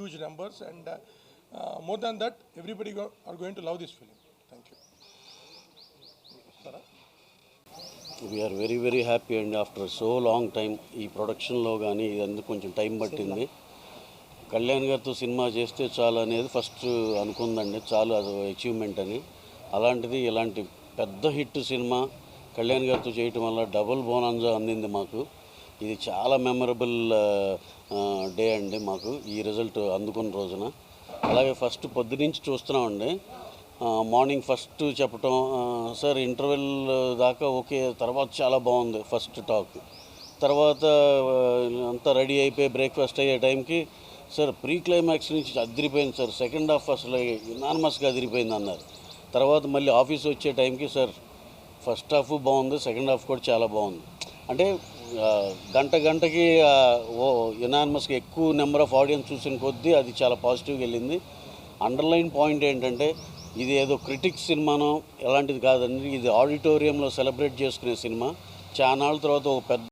huge numbers, and more than that, everybody are going to love this film. Thank you. Sara? We are very very happy, and after so long time ఈ ప్రొడక్షన్లో కానీ ఇదంతా కొంచెం time పట్టింది. కళ్యాణ్ గారితో cinema చేస్తే చాలు అనేది ఫస్ట్ అనుకుందండి, చాలు అది అచీవ్మెంట్ అని. అలాంటిది ఇలాంటి పెద్ద హిట్ సినిమా కళ్యాణ్ గారితో చేయటం వల్ల డబుల్ బోనాంజా అందింది మాకు. ఇది చాలా మెమరబుల్ డే అండి మాకు ఈ రిజల్ట్ అందుకున్న రోజున. అలాగే ఫస్ట్ పొద్దు నుంచి చూస్తున్నామండి, మార్నింగ్ ఫస్ట్ చెప్పటం సార్ ఇంటర్వెల్ దాకా ఓకే, తర్వాత చాలా బాగుంది ఫస్ట్ టాక్. తర్వాత అంతా రెడీ అయిపోయి బ్రేక్ఫాస్ట్ అయ్యే టైంకి సార్ ప్రీ క్లైమాక్స్ నుంచి అదిరిపోయింది సార్, సెకండ్ హాఫ్ అసలు యునానిమస్గా అదిరిపోయింది అన్నారు. తర్వాత మళ్ళీ ఆఫీస్ వచ్చే టైంకి సార్ ఫస్ట్ హాఫ్ బాగుంది, సెకండ్ హాఫ్ కూడా చాలా బాగుంది. అంటే గంటకి యునానిమస్గా ఎక్కువ నెంబర్ ఆఫ్ ఆడియన్స్ చూసిన కొద్దీ అది చాలా పాజిటివ్గా వెళ్ళింది. అండర్లైన్ పాయింట్ ఏంటంటే ఇది ఏదో క్రిటిక్స్ సినిమానో ఎలాంటిది కాదండి, ఇది ఆడిటోరియంలో సెలబ్రేట్ చేసుకునే సినిమా. చాలా నాళ్ళ తర్వాత ఒక పెద్ద